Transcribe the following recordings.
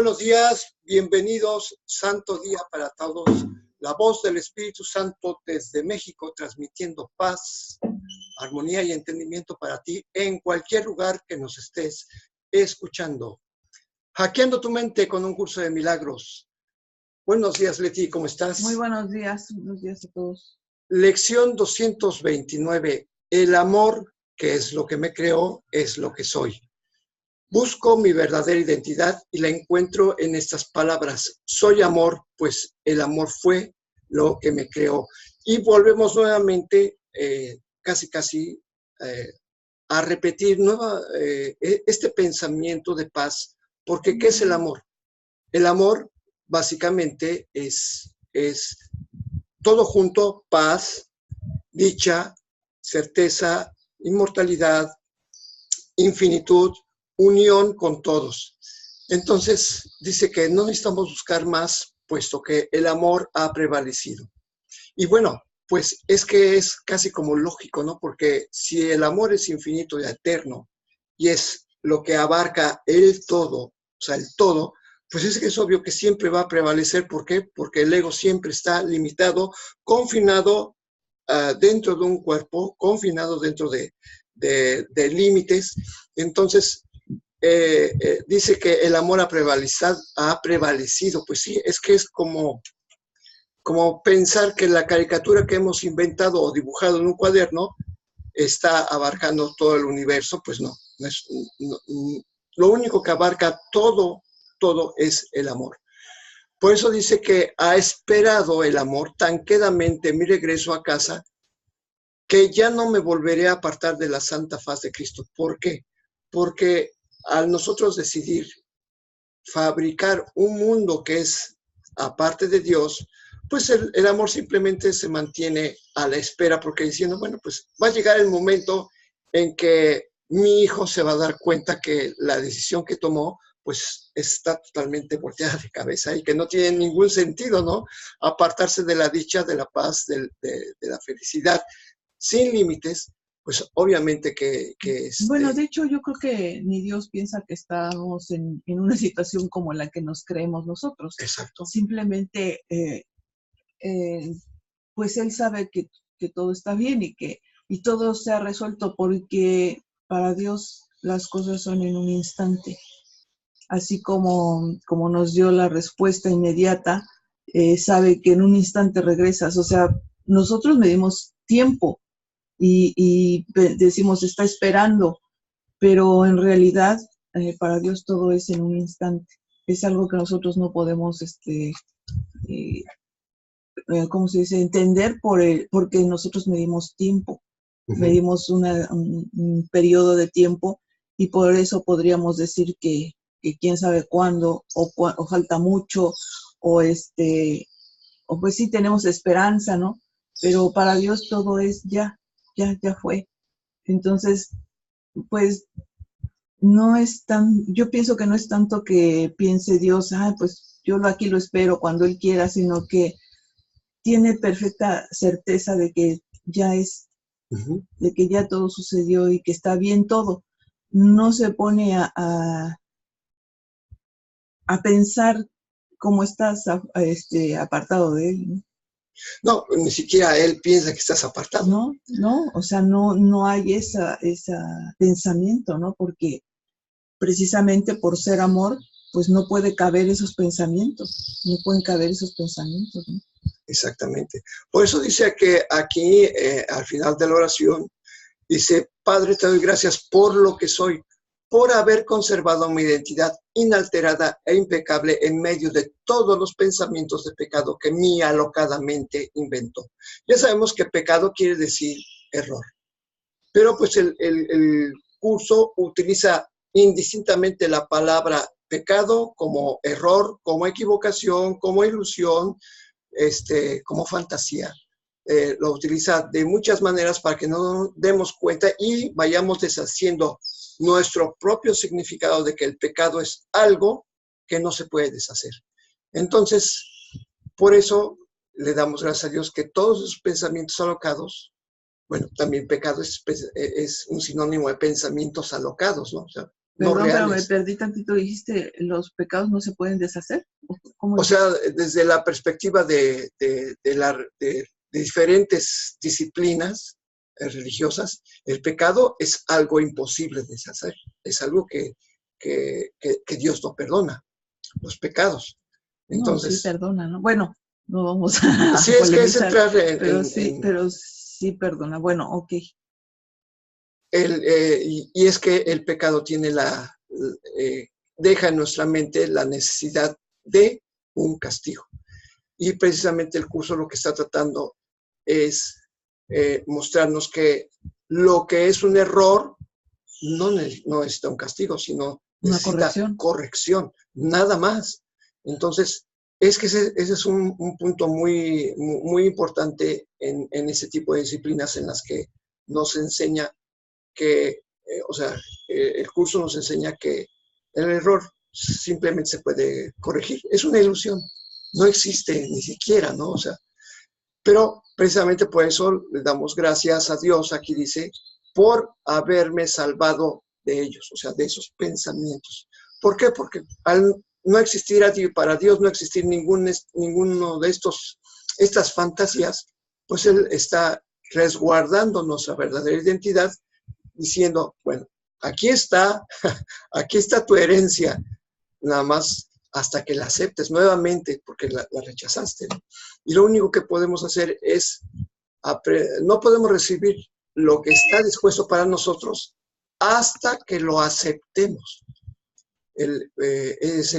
buenos días, bienvenidos, santo día para todos. La voz del Espíritu Santo desde México, transmitiendo paz, armonía y entendimiento para ti en cualquier lugar que nos estés escuchando. Hackeando tu mente con un curso de milagros. Buenos días, Leti, ¿cómo estás? Muy buenos días a todos. Lección 229. El amor, que es lo que me creó, es lo que soy. Busco mi verdadera identidad y la encuentro en estas palabras. Soy amor, pues el amor fue lo que me creó. Y volvemos nuevamente, casi a repetir este pensamiento de paz. Porque ¿qué es el amor? El amor básicamente es todo junto: paz, dicha, certeza, inmortalidad, infinitud, unión con todos. Entonces, dice que no necesitamos buscar más, puesto que el amor ha prevalecido. Y bueno, pues es que es casi como lógico, ¿no? Porque si el amor es infinito y eterno, y es lo que abarca el todo, o sea, el todo, pues es que es obvio que siempre va a prevalecer. ¿Por qué? Porque el ego siempre está limitado, confinado dentro de un cuerpo, confinado dentro de límites. Entonces, dice que el amor ha prevalecido. Pues sí, es que es como pensar que la caricatura que hemos inventado o dibujado en un cuaderno está abarcando todo el universo. Pues no, lo único que abarca todo es el amor. Por eso dice que ha esperado el amor tan quedamente mi regreso a casa, que ya no me volveré a apartar de la santa faz de Cristo. ¿Por qué? Porque al nosotros decidir fabricar un mundo que es aparte de Dios, pues el amor simplemente se mantiene a la espera, porque diciendo, bueno, pues va a llegar el momento en que mi hijo se va a dar cuenta que la decisión que tomó pues está totalmente volteada de cabeza y que no tiene ningún sentido, ¿no? Apartarse de la dicha, de la paz, de la felicidad sin límites. Pues obviamente que Bueno, de hecho, yo creo que ni Dios piensa que estamos en una situación como la que nos creemos nosotros. Exacto. Simplemente, pues Él sabe que todo está bien y todo se ha resuelto, porque para Dios las cosas son en un instante. Así como nos dio la respuesta inmediata, sabe que en un instante regresas. O sea, nosotros medimos tiempo y decimos está esperando, pero en realidad para Dios todo es en un instante. Es algo que nosotros no podemos, ¿cómo se dice?, entender porque nosotros medimos tiempo, medimos un periodo de tiempo, y por eso podríamos decir que quién sabe cuándo, o falta mucho, o pues sí tenemos esperanza, ¿no? Pero para Dios todo es ya fue. Entonces, pues no es yo pienso que no es tanto que piense Dios, pues yo aquí lo espero cuando Él quiera, sino que tiene perfecta certeza de que ya es, de que ya todo sucedió y que está bien todo. No se pone a pensar cómo estás apartado de Él, ¿no? No, ni siquiera Él piensa que estás apartado. No, o sea, no hay ese pensamiento, ¿no? Porque precisamente por ser amor, pues no puede caber esos pensamientos, no pueden caber esos pensamientos, ¿no? Exactamente. Por eso dice que aquí, al final de la oración, dice: Padre, te doy gracias por lo que soy, por haber conservado mi identidad inalterada e impecable en medio de todos los pensamientos de pecado que mi alocadamente inventó. Ya sabemos que pecado quiere decir error, pero pues el curso utiliza indistintamente la palabra pecado como error, como equivocación, como ilusión, como fantasía. Lo utiliza de muchas maneras para que no nos demos cuenta y vayamos deshaciendo nuestro propio significado de que el pecado es algo que no se puede deshacer. Entonces, por eso le damos gracias a Dios que todos esos pensamientos alocados, bueno, también pecado es un sinónimo de pensamientos alocados, ¿no? O sea, no Perdón, pero me reales. perdí tantito. Dijiste, ¿los pecados no se pueden deshacer? ¿Cómo O sea, desde la perspectiva de diferentes disciplinas religiosas, el pecado es algo imposible de deshacer. Es algo que Dios no perdona, los pecados. No, sí, Entonces, perdona, ¿no? Bueno, no vamos a sí es que es polemizar, entrar pero sí perdona. Bueno, ok. y es que el pecado tiene deja en nuestra mente la necesidad de un castigo. Y precisamente el curso lo que está tratando es mostrarnos que lo que es un error no necesita un castigo, sino necesita corrección, nada más. Entonces, es que ese es un punto muy, muy importante en ese tipo de disciplinas en las que nos enseña que, el curso nos enseña que el error simplemente se puede corregir. Es una ilusión, no existe ni siquiera, ¿no? O sea, pero precisamente por eso le damos gracias a Dios, aquí dice, por haberme salvado de ellos, o sea, de esos pensamientos. ¿Por qué? Porque al no existir para Dios, no existir ninguno de estas fantasías, pues Él está resguardando nuestra verdadera identidad, diciendo, bueno, aquí está tu herencia, nada más hasta que la aceptes nuevamente, porque la rechazaste, ¿no? Y lo único que podemos hacer es, no podemos recibir lo que está dispuesto para nosotros hasta que lo aceptemos. Es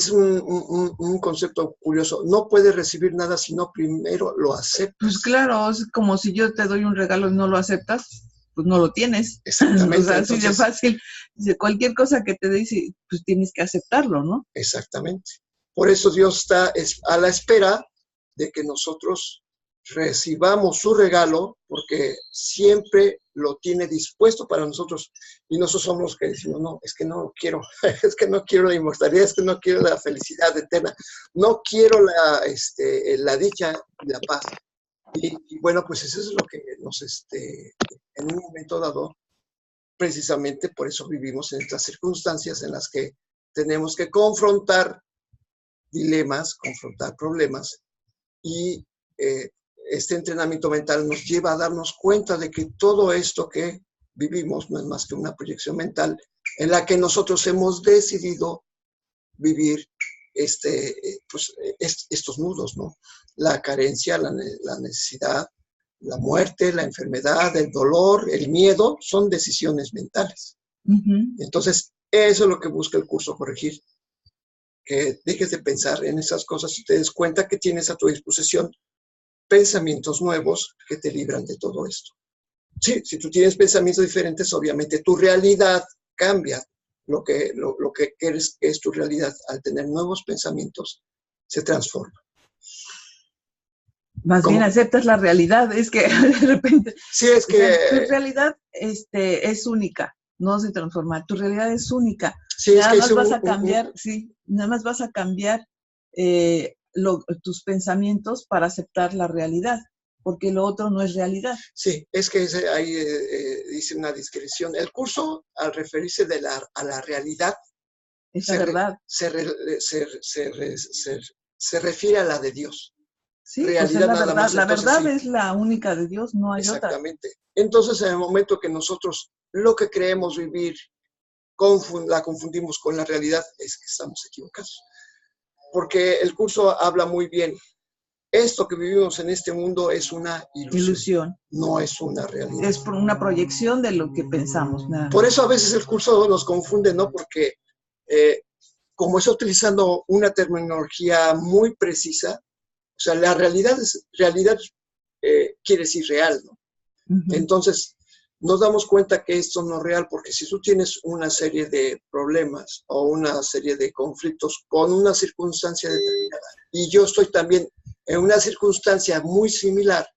un concepto curioso. No puedes recibir nada si no primero lo aceptas. Pues claro, es como si yo te doy un regalo y no lo aceptas, pues no lo tienes. Exactamente. O sea, así de fácil. Cualquier cosa que te dice, pues tienes que aceptarlo, ¿no? Exactamente. Por eso Dios está a la espera de que nosotros recibamos su regalo, porque siempre lo tiene dispuesto para nosotros. Y nosotros somos los que decimos, no, es que no quiero, es que no quiero la inmortalidad, es que no quiero la felicidad eterna, no quiero la dicha y la paz. Y bueno, pues eso es lo que nos, en un momento dado, precisamente por eso vivimos en estas circunstancias en las que tenemos que confrontar dilemas, confrontar problemas, y este entrenamiento mental nos lleva a darnos cuenta de que todo esto que vivimos no es más que una proyección mental en la que nosotros hemos decidido vivir estos nudos, ¿no? La carencia, la necesidad, la muerte, la enfermedad, el dolor, el miedo, son decisiones mentales. Entonces, eso es lo que busca el curso corregir. Que dejes de pensar en esas cosas y te des cuenta que tienes a tu disposición pensamientos nuevos que te libran de todo esto. Sí, si tú tienes pensamientos diferentes, obviamente tu realidad cambia. Lo que quieres que es tu realidad, al tener nuevos pensamientos, se transforma. Más bien aceptas la realidad, es que de repente... Sí, es que... Tu realidad es única, no se transforma, tu realidad es única. Sí, nada más vas a cambiar, nada más vas a cambiar tus pensamientos para aceptar la realidad, porque lo otro no es realidad. Sí, es que ahí dice una discreción. El curso, al referirse a la realidad, esa verdad, se refiere a la de Dios. Sí, realidad, pues es la verdad. La verdad es la única de Dios, no hay otra. Exactamente. Entonces, en el momento que nosotros lo que creemos vivir la confundimos con la realidad, es que estamos equivocados. Porque el curso habla muy bien. Esto que vivimos en este mundo es una ilusión. No es una realidad. Es por una proyección de lo que pensamos. Nada. Por eso a veces el curso nos confunde, ¿no? Porque como está utilizando una terminología muy precisa, o sea, la realidad quiere decir real, ¿no? Entonces, nos damos cuenta que esto no es real, porque si tú tienes una serie de problemas o una serie de conflictos con una circunstancia determinada, y yo estoy también en una circunstancia muy similar,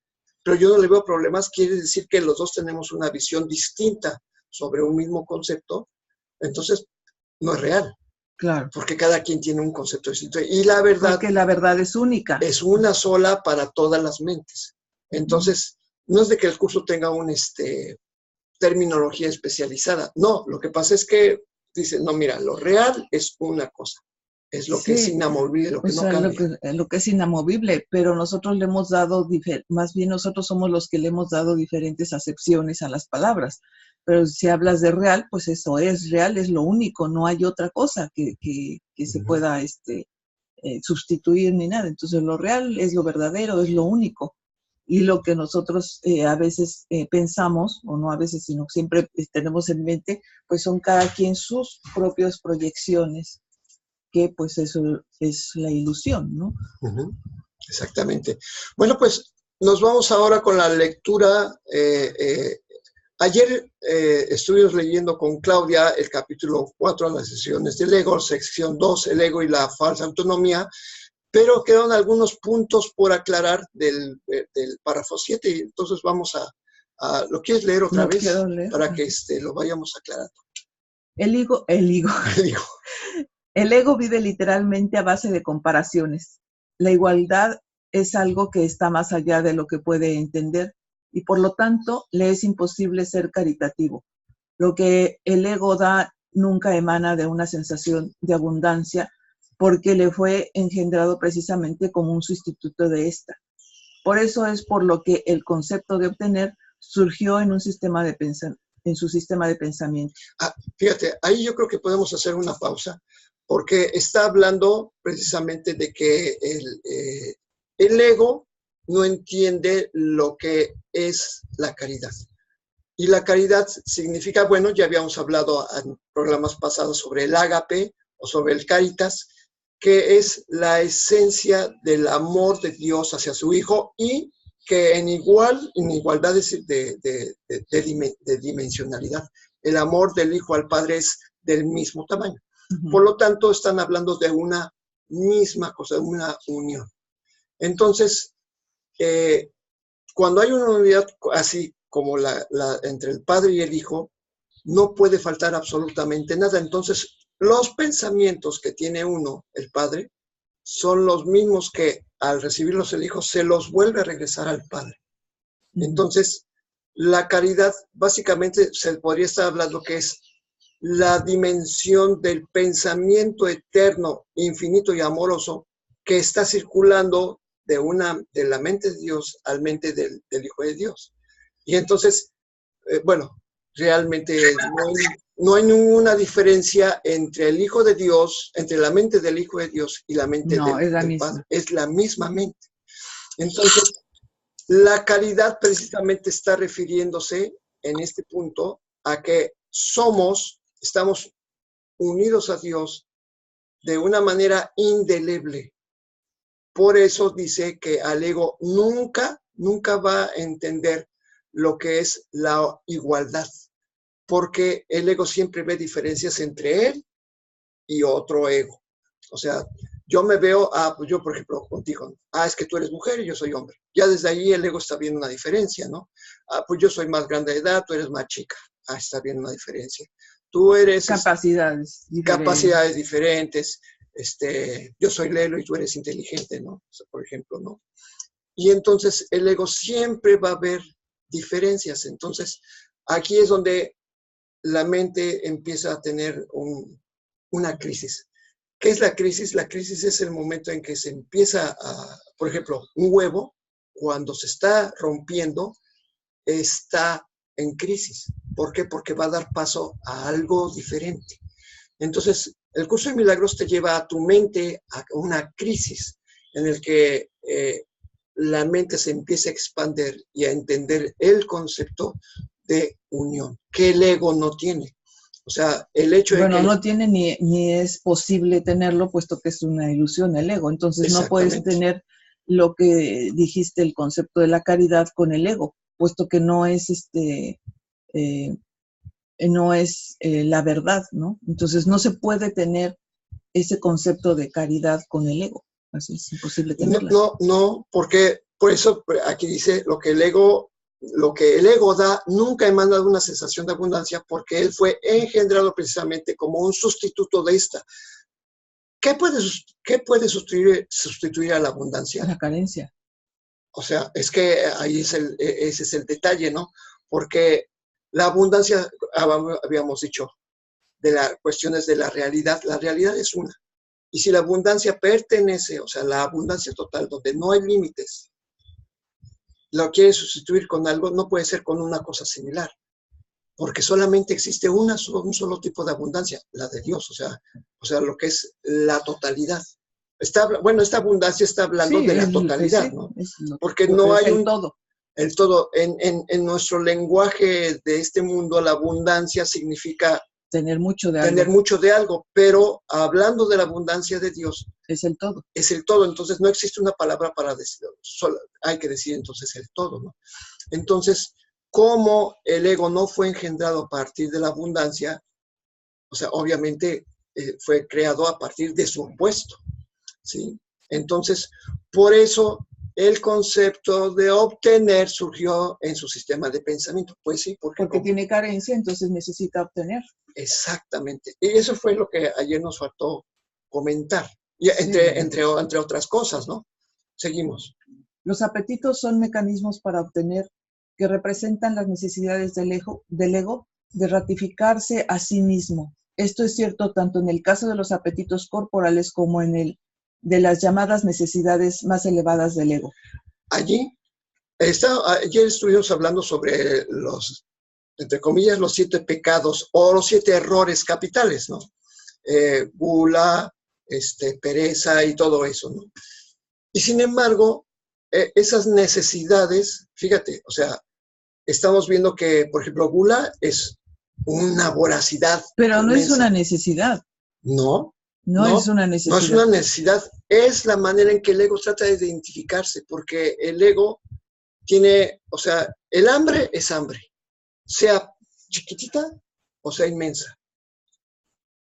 pero yo no le veo problemas, quiere decir que los dos tenemos una visión distinta sobre un mismo concepto, entonces no es real. Claro. Porque cada quien tiene un concepto distinto. Y la verdad... Porque la verdad es única. Es una sola para todas las mentes. Entonces, no es de que el curso tenga una terminología especializada. No, lo que pasa es que dice, no, mira, lo real es una cosa, es lo que es Sí, inamovible, lo o que no sea, cambia. lo que es inamovible, pero nosotros le hemos dado, más bien nosotros somos los que le hemos dado diferentes acepciones a las palabras. Pero si hablas de real, pues eso es real, es lo único, no hay otra cosa que se pueda sustituir ni nada. Entonces lo real es lo verdadero, es lo único. Y lo que nosotros a veces pensamos, o no a veces, sino siempre tenemos en mente, pues son cada quien sus propias proyecciones, que pues eso es la ilusión, ¿no? Exactamente. Bueno, pues nos vamos ahora con la lectura. Ayer estuvimos leyendo con Claudia el capítulo 4, las sesiones del ego, sección 2, el ego y la falsa autonomía, pero quedan algunos puntos por aclarar del párrafo 7, y entonces vamos a ¿lo quieres leer otra vez? Quiero leer. Para que lo vayamos aclarando. El ego vive literalmente a base de comparaciones. La igualdad es algo que está más allá de lo que puede entender y por lo tanto le es imposible ser caritativo. Lo que el ego da nunca emana de una sensación de abundancia porque le fue engendrado precisamente como un sustituto de esta. Por eso es por lo que el concepto de obtener surgió en un sistema de en su sistema de pensamiento. Fíjate, ahí yo creo que podemos hacer una pausa, porque está hablando precisamente de que el ego no entiende lo que es la caridad. Y la caridad significa, bueno, ya habíamos hablado en programas pasados sobre el ágape o sobre el caritas, que es la esencia del amor de Dios hacia su Hijo y que en igualdad de dimensionalidad. El amor del Hijo al Padre es del mismo tamaño. Por lo tanto, están hablando de una misma cosa, de una unión. Entonces, cuando hay una unidad así como entre el Padre y el Hijo, no puede faltar absolutamente nada. Entonces, los pensamientos que tiene uno, el Padre, son los mismos que al recibirlos el Hijo se los vuelve a regresar al Padre. Entonces, la caridad básicamente se podría estar hablando que es la dimensión del pensamiento eterno, infinito y amoroso que está circulando de la mente de Dios al mente del Hijo de Dios. Y entonces, bueno, realmente no hay ninguna diferencia entre el Hijo de Dios, entre la mente del Hijo de Dios y la mente del Padre. Es la misma mente. Entonces, la caridad precisamente está refiriéndose en este punto a que estamos unidos a Dios de una manera indeleble. Por eso dice que al ego nunca va a entender lo que es la igualdad, porque el ego siempre ve diferencias entre él y otro ego. O sea, yo me veo, pues yo por ejemplo contigo, es que tú eres mujer y yo soy hombre. Ya desde ahí el ego está viendo una diferencia, ¿no? Pues yo soy más grande de edad, tú eres más chica. Está viendo una diferencia. Tú eres... Capacidades diferentes. Yo soy lelo y tú eres inteligente, ¿no? O sea, por ejemplo, ¿no? Y entonces el ego siempre va a ver diferencias. Entonces, aquí es donde la mente empieza a tener una crisis. ¿Qué es la crisis? La crisis es el momento en que se empieza por ejemplo, un huevo, cuando se está rompiendo, está en crisis. ¿Por qué? Porque va a dar paso a algo diferente. Entonces, el curso de milagros te lleva a tu mente a una crisis en el que la mente se empieza a expandir y a entender el concepto de unión, que el ego no tiene. O sea, el hecho de que... no tiene ni es posible tenerlo, puesto que es una ilusión el ego. Entonces no puedes tener lo que dijiste, el concepto de la caridad con el ego, puesto que no es la verdad, ¿no? Entonces no se puede tener ese concepto de caridad con el ego. Así es imposible tenerla. No, porque por eso aquí dice lo que el ego da nunca emana de una sensación de abundancia, porque él fue engendrado precisamente como un sustituto de esta. ¿Qué puede sustituir a la abundancia? La carencia. O sea, es que ahí ese es el detalle, ¿no? Porque la abundancia, habíamos dicho, las cuestiones de la realidad es una. Y si la abundancia pertenece, o sea, la abundancia total, donde no hay límites, lo quiere sustituir con algo, no puede ser con una cosa similar, porque solamente existe un solo tipo de abundancia, la de Dios, o sea, lo que es la totalidad. Esta abundancia está hablando de la totalidad, sí, ¿no? Porque no hay el todo. El todo. En nuestro lenguaje de este mundo, la abundancia significa tener mucho de algo, pero hablando de la abundancia de Dios, es el todo. Es el todo, entonces no existe una palabra para decirlo, solo hay que decir entonces el todo, ¿no? Entonces, como el ego no fue engendrado a partir de la abundancia, o sea, obviamente fue creado a partir de su opuesto, ¿sí? Entonces, por eso el concepto de obtener surgió en su sistema de pensamiento. Pues sí, porque tiene carencia, entonces necesita obtener. Exactamente. Y eso fue lo que ayer nos faltó comentar. Y entre otras cosas, ¿no? Seguimos. Los apetitos son mecanismos para obtener que representan las necesidades del ego de ratificarse a sí mismo. Esto es cierto tanto en el caso de los apetitos corporales como en el de las llamadas necesidades más elevadas del ego. Ayer estuvimos hablando sobre los, entre comillas, los 7 pecados o los 7 errores capitales, ¿no? Gula, pereza y todo eso, ¿no? Y sin embargo, esas necesidades, fíjate, o sea, estamos viendo que, por ejemplo, gula es una voracidad. Pero no es una necesidad. No. No es una necesidad. No es una necesidad, es la manera en que el ego trata de identificarse, porque el ego tiene, o sea, el hambre es hambre, sea chiquitita o sea inmensa.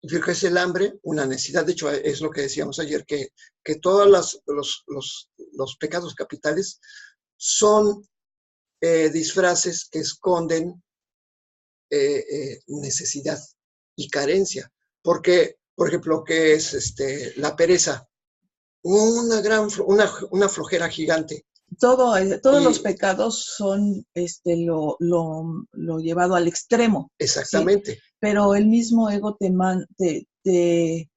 Y creo que es el hambre una necesidad. De hecho, es lo que decíamos ayer, que todos los pecados capitales son disfraces que esconden necesidad y carencia. Porque, por ejemplo, ¿qué es la pereza? Una flojera gigante. Todos los pecados son lo llevado al extremo. Exactamente. ¿Sí? Pero el mismo ego te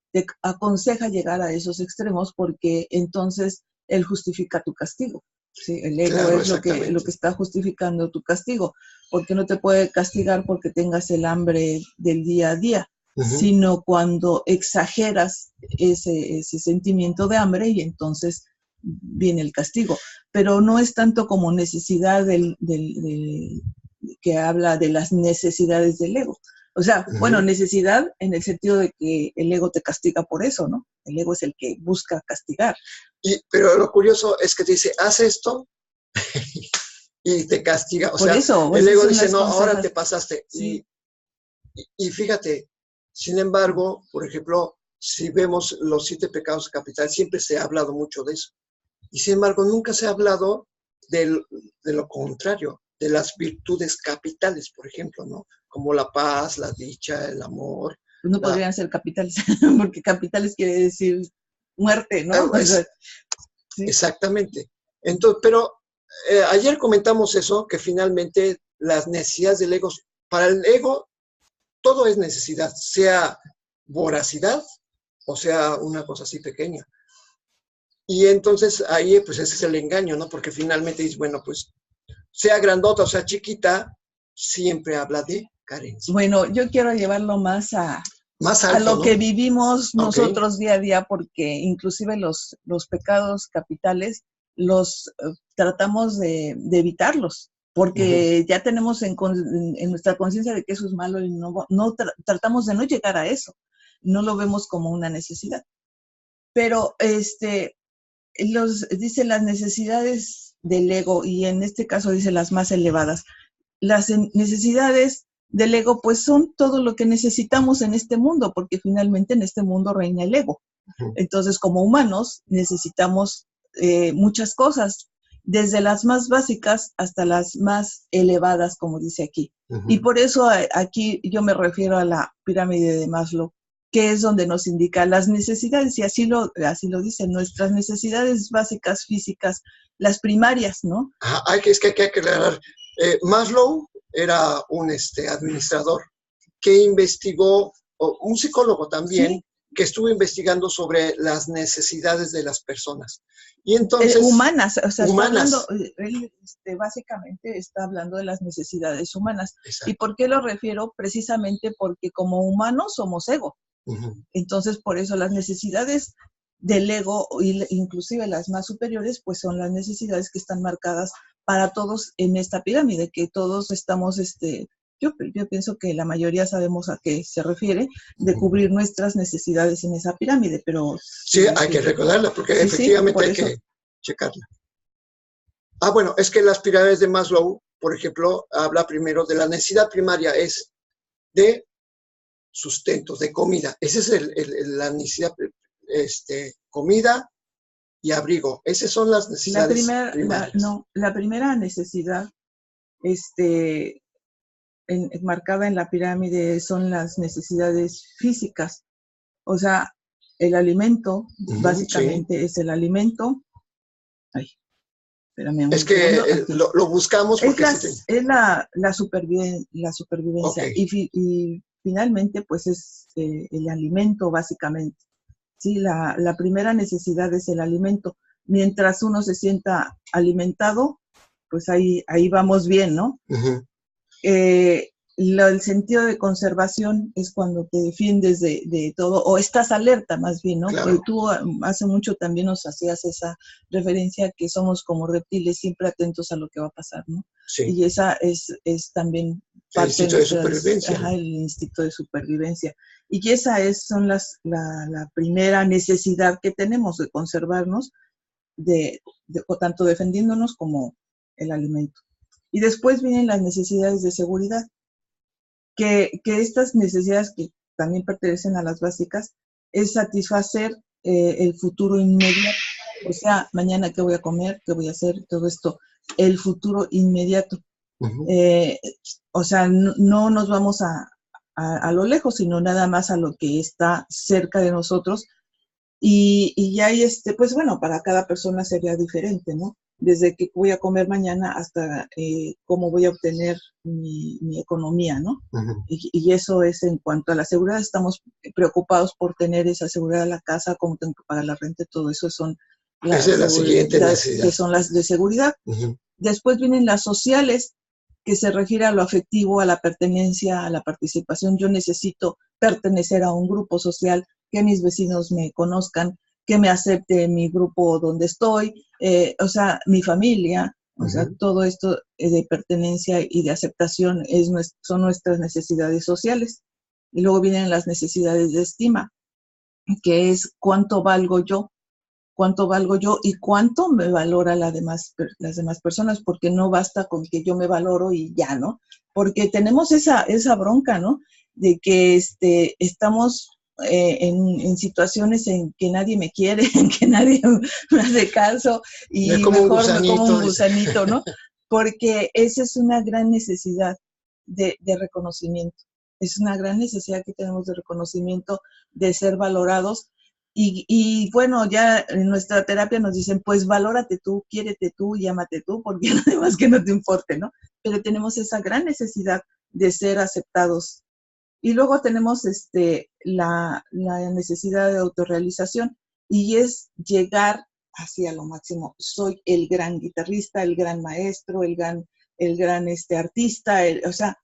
aconseja llegar a esos extremos porque entonces él justifica tu castigo. ¿Sí? El ego claro, es lo que está justificando tu castigo, porque no te puede castigar porque tengas el hambre del día a día, sino cuando exageras ese sentimiento de hambre y entonces viene el castigo. Pero no es tanto como necesidad que habla de las necesidades del ego. O sea, bueno, necesidad en el sentido de que el ego te castiga por eso, ¿no? El ego es el que busca castigar. Pero lo curioso es que te dice, haz esto y te castiga. O sea, el ego dice, no, ahora te pasaste. Sí. Y fíjate, sin embargo, por ejemplo, si vemos los 7 pecados capitales, siempre se ha hablado mucho de eso. Y sin embargo, nunca se ha hablado de lo contrario, de las virtudes capitales, por ejemplo, ¿no? Como la paz, la dicha, el amor. No podrían ser capitales, porque capitales quiere decir muerte, ¿no? Sí. Exactamente. Entonces, pero ayer comentamos eso, que finalmente las necesidades del ego, para el ego, todo es necesidad, sea voracidad o sea una cosa así pequeña. Y entonces ahí, pues ese es el engaño, ¿no? Porque finalmente dices, bueno, pues sea grandota o sea chiquita, siempre habla de carencia. Bueno, yo quiero llevarlo más alto, a lo, ¿no?, que vivimos nosotros día a día, porque inclusive los pecados capitales los tratamos de evitarlos, porque ya tenemos en nuestra conciencia de que eso es malo y tratamos de no llegar a eso, no lo vemos como una necesidad. Pero dice las necesidades del ego, y en este caso dice las más elevadas. Las necesidades del ego pues son todo lo que necesitamos en este mundo, porque finalmente en este mundo reina el ego. Entonces, como humanos necesitamos muchas cosas, desde las más básicas hasta las más elevadas, como dice aquí. Y por eso aquí yo me refiero a la pirámide de Maslow, que es donde nos indica las necesidades, y así lo dicen, nuestras necesidades básicas físicas, las primarias, ¿no? Es que hay que aclarar. Maslow era un administrador que investigó un psicólogo también, Sí. que estuvo investigando sobre las necesidades de las personas. Y entonces... Humanas, o sea, humanas. está hablando, él básicamente está hablando de las necesidades humanas. Exacto. ¿Y por qué lo refiero? Precisamente porque como humanos somos ego. Entonces, por eso las necesidades del ego, inclusive las más superiores, pues son las necesidades que están marcadas para todos en esta pirámide, que todos estamos, yo pienso que la mayoría sabemos a qué se refiere, de cubrir nuestras necesidades en esa pirámide, pero... Sí, hay que recordarla, porque sí, efectivamente hay que checarla. Ah, bueno, es que las pirámides de Maslow, por ejemplo, habla primero de la necesidad primaria, es de sustento, de comida. Esa es la necesidad, comida y abrigo. Esas son las necesidades primarias. La primera necesidad, marcada en la pirámide son las necesidades físicas. O sea, el alimento, básicamente, sí, es el alimento. Ay, espérame un segundo. Lo buscamos porque es la supervivencia. Okay. Y finalmente, pues es el alimento, básicamente. Sí, la primera necesidad es el alimento. Mientras uno se sienta alimentado, pues ahí vamos bien, ¿no? El sentido de conservación es cuando te defiendes de todo, o estás alerta más bien, ¿no? Claro. Porque tú hace mucho también nos hacías esa referencia que somos como reptiles, siempre atentos a lo que va a pasar, ¿no? Sí. Y esa es también parte el instinto de supervivencia. Ajá, el instinto de supervivencia. Y que esa son la primera necesidad que tenemos de conservarnos, o tanto defendiéndonos como el alimento. Y después vienen las necesidades de seguridad, que estas necesidades que también pertenecen a las básicas es satisfacer el futuro inmediato. O sea, mañana qué voy a comer, qué voy a hacer, todo esto, el futuro inmediato. O sea, no nos vamos a lo lejos, sino nada más a lo que está cerca de nosotros. Y hay pues bueno, para cada persona sería diferente, ¿no? Desde qué voy a comer mañana hasta cómo voy a obtener mi economía, ¿no? Y eso es en cuanto a la seguridad. Estamos preocupados por tener esa seguridad de la casa, cómo tengo que pagar la renta, todo eso son esa es la siguiente necesidad. Que son las de seguridad. Después vienen las sociales, que se refiere a lo afectivo, a la pertenencia, a la participación. Yo necesito pertenecer a un grupo social, que mis vecinos me conozcan, que me acepte mi grupo donde estoy, o sea, mi familia, o sea, todo esto de pertenencia y de aceptación son nuestras necesidades sociales. Y luego vienen las necesidades de estima, que es cuánto valgo yo y cuánto me valora las demás personas, porque no basta con que yo me valoro y ya, ¿no? Porque tenemos esa bronca, ¿no? De que estamos en situaciones en que nadie me quiere, en que nadie me hace caso y mejor me como un gusanito, ¿no? Porque esa es una gran necesidad de reconocimiento. Es una gran necesidad que tenemos de reconocimiento, de ser valorados. Y bueno, ya en nuestra terapia nos dicen, pues valórate tú, quiérete tú y ámate tú, porque nada más que no te importe, ¿no? Pero tenemos esa gran necesidad de ser aceptados. Y luego tenemos la necesidad de autorrealización, y es llegar hacia lo máximo. Soy el gran guitarrista, el gran maestro, el gran artista, o sea,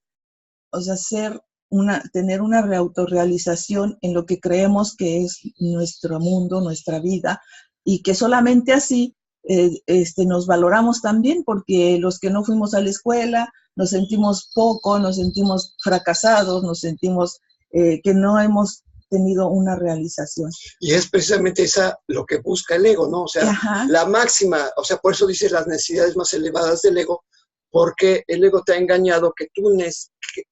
tener una autorrealización en lo que creemos que es nuestro mundo, nuestra vida, y que solamente así nos valoramos también, porque los que no fuimos a la escuela nos sentimos poco, nos sentimos fracasados, nos sentimos que no hemos tenido una realización. Y es precisamente esa lo que busca el ego, ¿no? O sea, la máxima, o sea, por eso dices las necesidades más elevadas del ego, porque el ego te ha engañado, que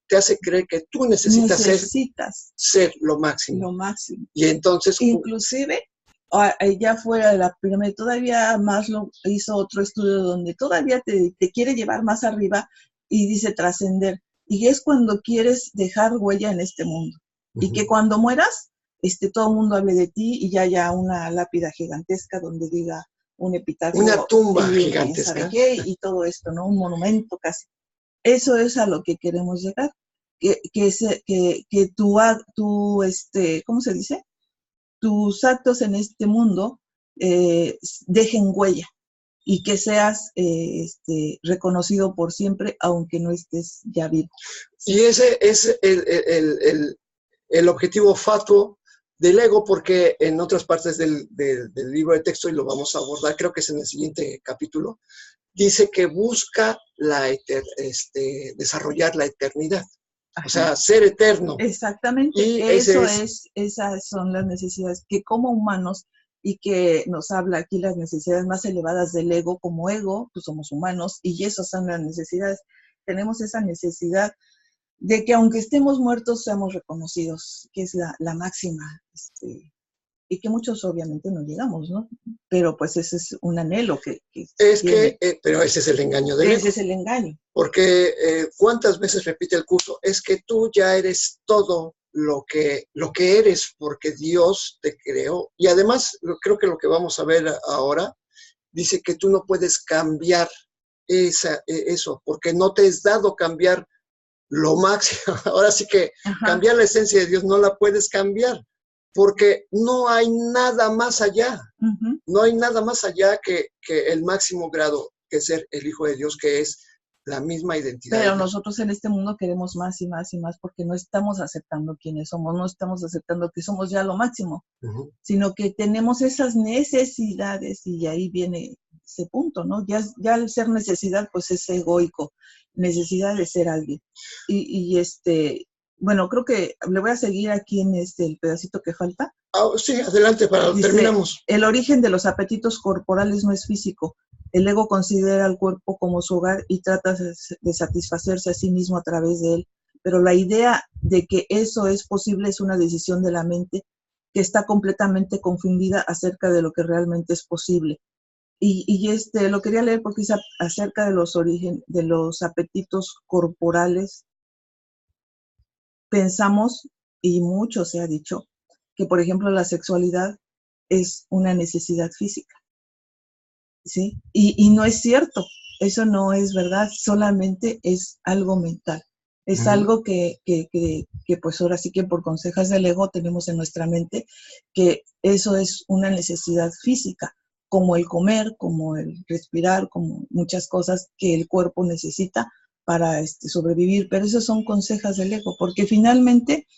te hace creer que tú necesitas ser lo máximo. Lo máximo. Y entonces... Inclusive, ya fuera de la pirámide, todavía Maslow hizo otro estudio donde todavía te quiere llevar más arriba y dice trascender. Y es cuando quieres dejar huella en este mundo. Y que cuando mueras, todo el mundo hable de ti y ya haya una lápida gigantesca donde diga un epitafio. Una tumba gigantesca. ¿Sabe qué? Y todo esto, ¿no? Un monumento casi. Eso es a lo que queremos llegar. ¿cómo se dice? Tus actos en este mundo dejen huella y que seas reconocido por siempre, aunque no estés ya vivo. Y ese es el objetivo fatuo del ego, porque en otras partes del libro de texto, y lo vamos a abordar, creo que es en el siguiente capítulo, dice que busca desarrollar la eternidad. Ajá. O sea, ser eterno. Exactamente. Y esas son las necesidades que como humanos, y que nos habla aquí las necesidades más elevadas del ego, como ego, pues somos humanos, y esas son las necesidades. Tenemos esa necesidad de que aunque estemos muertos, seamos reconocidos, que es la máxima, y que muchos obviamente no llegamos, ¿no? Pero pues ese es un anhelo pero ese es el engaño del ego. Ese es el engaño. Porque ¿cuántas veces repite el curso? Es que tú ya eres todo lo que eres, porque Dios te creó. Y además, creo que lo que vamos a ver ahora, dice que tú no puedes cambiar eso, porque no te es dado cambiar lo máximo. Ahora sí que cambiar la esencia de Dios no la puedes cambiar, porque no hay nada más allá. No hay nada más allá que el máximo grado, que es ser el Hijo de Dios, que es la misma identidad. Pero nosotros en este mundo queremos más y más y más, porque no estamos aceptando quiénes somos, no estamos aceptando que somos ya lo máximo, sino que tenemos esas necesidades, y ahí viene ese punto, ¿no? Ya al ser necesidad, pues es egoico, necesidad de ser alguien. Bueno, creo que le voy a seguir aquí en el pedacito que falta. Sí, adelante, terminamos. El origen de los apetitos corporales no es físico. El ego considera al cuerpo como su hogar y trata de satisfacerse a sí mismo a través de él. Pero la idea de que eso es posible es una decisión de la mente que está completamente confundida acerca de lo que realmente es posible. Lo quería leer porque es acerca de los apetitos corporales. Pensamos, y mucho se ha dicho, que por ejemplo la sexualidad es una necesidad física. ¿Sí? Y no es cierto, eso no es verdad, solamente es algo mental. Es algo que pues ahora sí que por consejas del ego tenemos en nuestra mente, que eso es una necesidad física, como el comer, como el respirar, como muchas cosas que el cuerpo necesita para sobrevivir, pero esas son consejas del ego, porque finalmente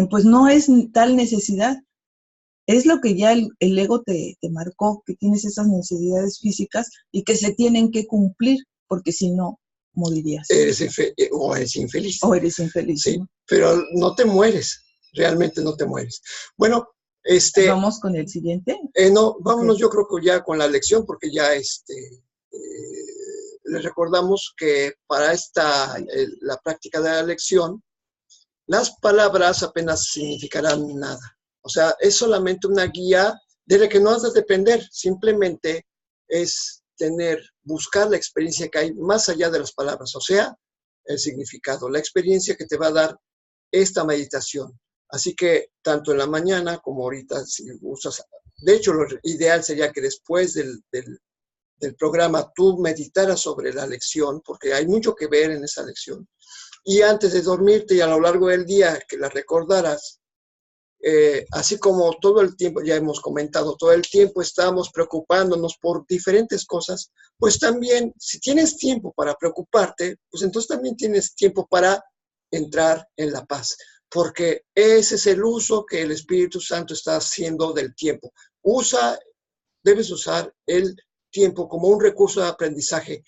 pues no es tal necesidad. Es lo que ya el ego te marcó, que tienes esas necesidades físicas y que se tienen que cumplir, porque si no, morirías. O eres infeliz. O eres infeliz. Sí, ¿no? Pero no te mueres, realmente no te mueres. Bueno, ¿Vamos con el siguiente? No, vámonos, okay. Yo creo que ya con la lección, porque ya les recordamos que para la práctica de la lección, las palabras apenas significarán nada. O sea, es solamente una guía de la que no has de depender, simplemente es buscar la experiencia que hay más allá de las palabras, o sea, el significado, la experiencia que te va a dar esta meditación. Así que tanto en la mañana como ahorita, si gustas, de hecho lo ideal sería que después del programa tú meditaras sobre la lección, porque hay mucho que ver en esa lección. Y antes de dormirte y a lo largo del día que la recordaras, así como todo el tiempo, ya hemos comentado, todo el tiempo estamos preocupándonos por diferentes cosas, pues también, si tienes tiempo para preocuparte, pues entonces también tienes tiempo para entrar en la paz, porque ese es el uso que el Espíritu Santo está haciendo del tiempo. Debes usar el tiempo como un recurso de aprendizaje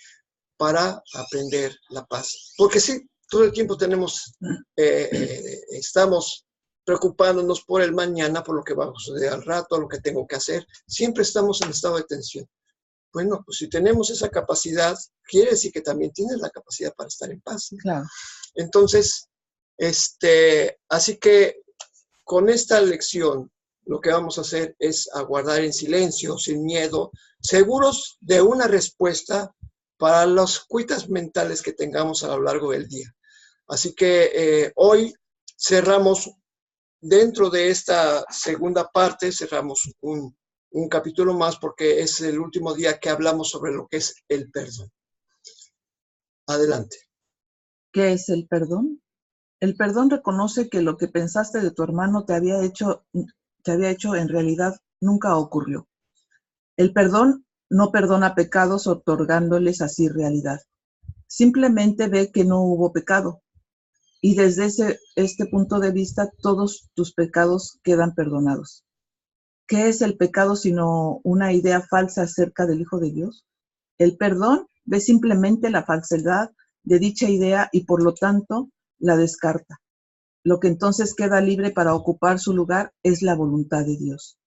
para aprender la paz, porque sí, todo el tiempo estamos preocupándonos por el mañana, por lo que va a suceder al rato, lo que tengo que hacer. Siempre estamos en estado de tensión. Bueno, pues si tenemos esa capacidad, quiere decir que también tienes la capacidad para estar en paz, ¿no? Claro. Entonces, así que con esta lección, lo que vamos a hacer es aguardar en silencio, sin miedo, seguros de una respuesta para las cuitas mentales que tengamos a lo largo del día. Así que hoy cerramos. Dentro de esta segunda parte cerramos un capítulo más porque es el último día que hablamos sobre lo que es el perdón. Adelante. ¿Qué es el perdón? El perdón reconoce que lo que pensaste de tu hermano te había hecho en realidad nunca ocurrió. El perdón no perdona pecados otorgándoles así realidad. Simplemente ve que no hubo pecado. Y desde este punto de vista, todos tus pecados quedan perdonados. ¿Qué es el pecado sino una idea falsa acerca del Hijo de Dios? El perdón ve simplemente la falsedad de dicha idea y por lo tanto la descarta. Lo que entonces queda libre para ocupar su lugar es la voluntad de Dios.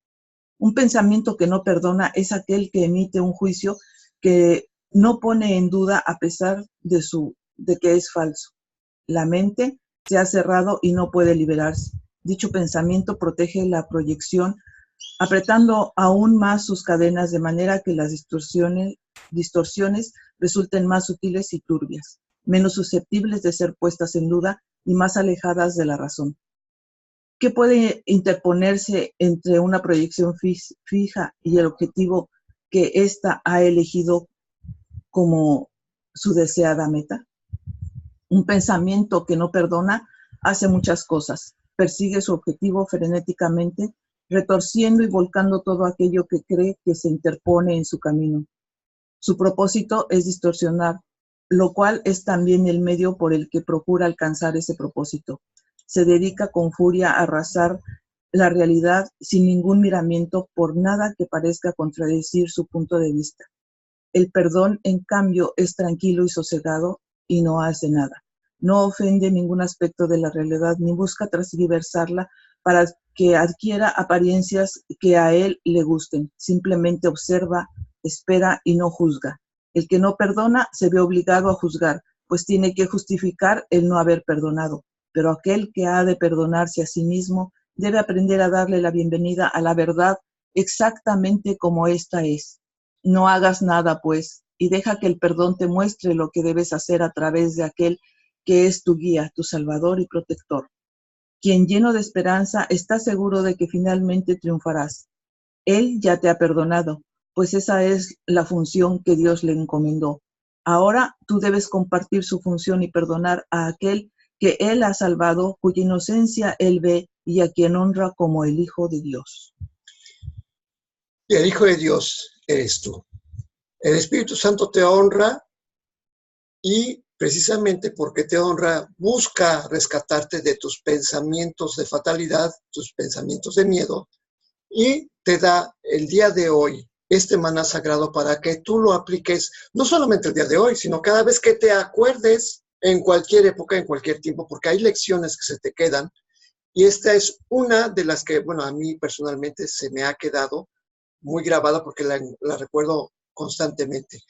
Un pensamiento que no perdona es aquel que emite un juicio que no pone en duda a pesar de que es falso. La mente se ha cerrado y no puede liberarse. Dicho pensamiento protege la proyección, apretando aún más sus cadenas de manera que las distorsiones resulten más sutiles y turbias, menos susceptibles de ser puestas en duda y más alejadas de la razón. ¿Qué puede interponerse entre una proyección fija y el objetivo que ésta ha elegido como su deseada meta? Un pensamiento que no perdona hace muchas cosas. Persigue su objetivo frenéticamente, retorciendo y volcando todo aquello que cree que se interpone en su camino. Su propósito es distorsionar, lo cual es también el medio por el que procura alcanzar ese propósito. Se dedica con furia a arrasar la realidad sin ningún miramiento por nada que parezca contradecir su punto de vista. El perdón, en cambio, es tranquilo y sosegado y no hace nada. No ofende ningún aspecto de la realidad ni busca transversarla para que adquiera apariencias que a él le gusten. Simplemente observa, espera y no juzga. El que no perdona se ve obligado a juzgar, pues tiene que justificar el no haber perdonado. Pero aquel que ha de perdonarse a sí mismo debe aprender a darle la bienvenida a la verdad exactamente como ésta es. No hagas nada, pues, y deja que el perdón te muestre lo que debes hacer a través de aquel que es tu guía, tu salvador y protector. Quien lleno de esperanza está seguro de que finalmente triunfarás. Él ya te ha perdonado, pues esa es la función que Dios le encomendó. Ahora tú debes compartir su función y perdonar a aquel que Él ha salvado, cuya inocencia Él ve y a quien honra como el Hijo de Dios. Y el Hijo de Dios eres tú. El Espíritu Santo te honra y precisamente porque te honra, busca rescatarte de tus pensamientos de fatalidad, tus pensamientos de miedo, y te da el día de hoy este maná sagrado para que tú lo apliques, no solamente el día de hoy, sino cada vez que te acuerdes en cualquier época, en cualquier tiempo, porque hay lecciones que se te quedan, y esta es una de las que, bueno, a mí personalmente se me ha quedado muy grabada porque la recuerdo constantemente.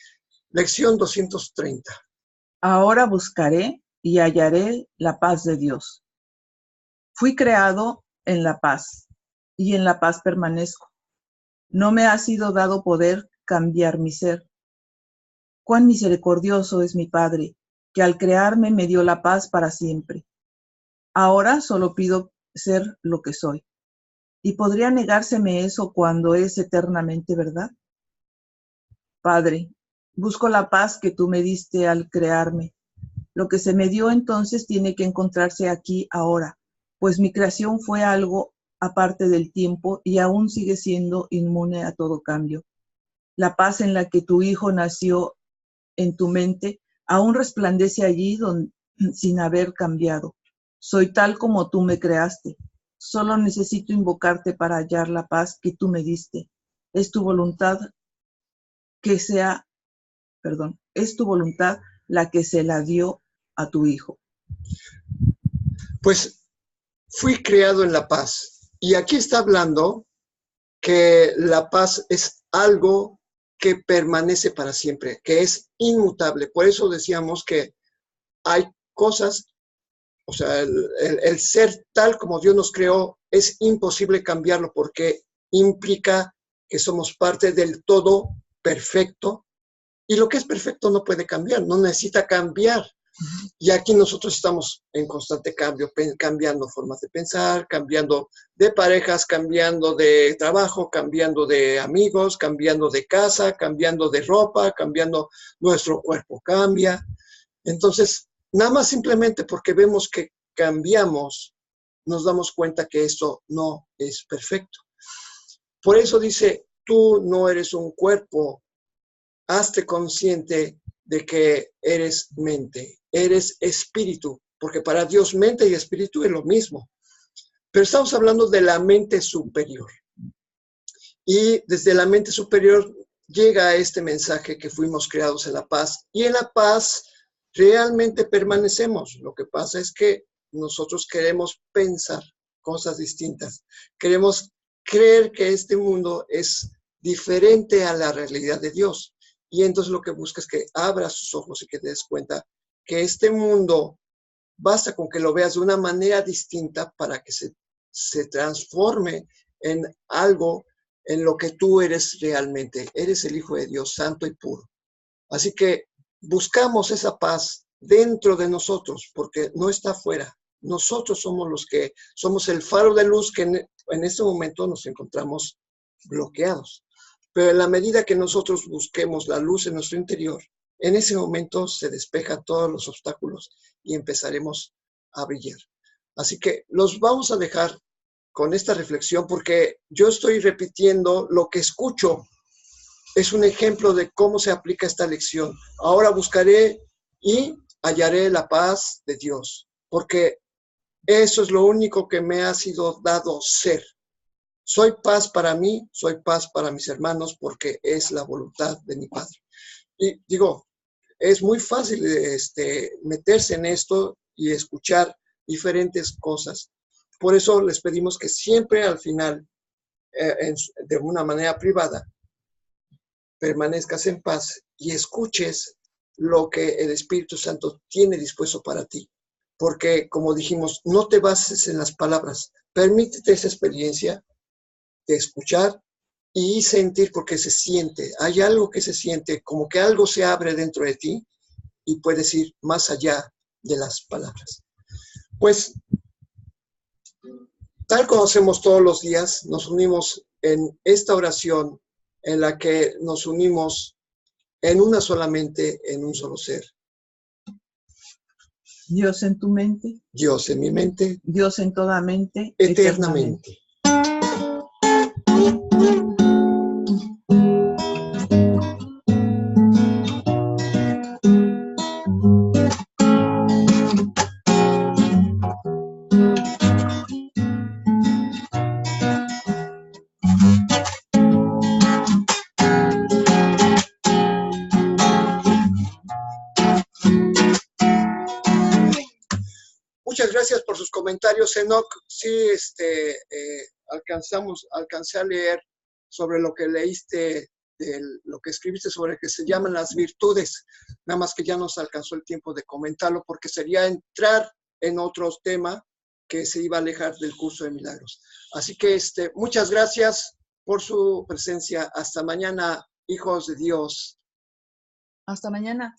Lección 230. Ahora buscaré y hallaré la paz de Dios. Fui creado en la paz, y en la paz permanezco. No me ha sido dado poder cambiar mi ser. Cuán misericordioso es mi Padre, que al crearme me dio la paz para siempre. Ahora solo pido ser lo que soy. ¿Y podría negárseme eso cuando es eternamente verdad? Padre, busco la paz que tú me diste al crearme. Lo que se me dio entonces tiene que encontrarse aquí ahora, pues mi creación fue algo aparte del tiempo y aún sigue siendo inmune a todo cambio. La paz en la que tu Hijo nació en tu mente aún resplandece allí sin haber cambiado. Soy tal como tú me creaste. Solo necesito invocarte para hallar la paz que tú me diste. Es tu voluntad es tu voluntad la que se la dio a tu Hijo. Pues fui creado en la paz. Y aquí está hablando que la paz es algo que permanece para siempre, que es inmutable. Por eso decíamos que hay cosas, o sea, el ser tal como Dios nos creó, es imposible cambiarlo porque implica que somos parte del todo perfecto y lo que es perfecto no puede cambiar, no necesita cambiar. Y aquí nosotros estamos en constante cambio, cambiando formas de pensar, cambiando de parejas, cambiando de trabajo, cambiando de amigos, cambiando de casa, cambiando de ropa, cambiando nuestro cuerpo cambia. Entonces, nada más simplemente porque vemos que cambiamos, nos damos cuenta que esto no es perfecto. Por eso dice, tú no eres un cuerpo, hazte consciente de que eres mente, eres espíritu, porque para Dios mente y espíritu es lo mismo. Pero estamos hablando de la mente superior. Y desde la mente superior llega este mensaje que fuimos creados en la paz. Y en la paz realmente permanecemos. Lo que pasa es que nosotros queremos pensar cosas distintas. Queremos creer que este mundo es diferente a la realidad de Dios. Y entonces lo que busca es que abras sus ojos y que te des cuenta que este mundo, basta con que lo veas de una manera distinta para que se transforme en algo en lo que tú eres realmente. Eres el Hijo de Dios, santo y puro. Así que buscamos esa paz dentro de nosotros, porque no está afuera. Nosotros somos los que somos el faro de luz que en este momento nos encontramos bloqueados. Pero en la medida que nosotros busquemos la luz en nuestro interior, en ese momento se despejan todos los obstáculos y empezaremos a brillar. Así que los vamos a dejar con esta reflexión porque yo estoy repitiendo lo que escucho. Es un ejemplo de cómo se aplica esta lección. Ahora buscaré y hallaré la paz de Dios, porque eso es lo único que me ha sido dado ser. Soy paz para mí, soy paz para mis hermanos, porque es la voluntad de mi Padre. Y digo, es muy fácil meterse en esto y escuchar diferentes cosas. Por eso les pedimos que siempre al final, de una manera privada, permanezcas en paz y escuches lo que el Espíritu Santo tiene dispuesto para ti. Porque, como dijimos, no te bases en las palabras. Permítete esa experiencia de escuchar y sentir, porque se siente. Hay algo que se siente, como que algo se abre dentro de ti y puedes ir más allá de las palabras. Pues, tal como hacemos todos los días, nos unimos en esta oración en la que nos unimos en una sola mente, en un solo ser. Dios en tu mente. Dios en mi mente. Dios en toda mente. Eternamente. Muchas gracias por sus comentarios, Enoch. Sí, alcancé a leer sobre lo que leíste, lo que escribiste sobre que se llaman las virtudes. Nada más que ya nos alcanzó el tiempo de comentarlo porque sería entrar en otro tema que se iba a alejar del curso de milagros. Así que muchas gracias por su presencia. Hasta mañana, hijos de Dios. Hasta mañana.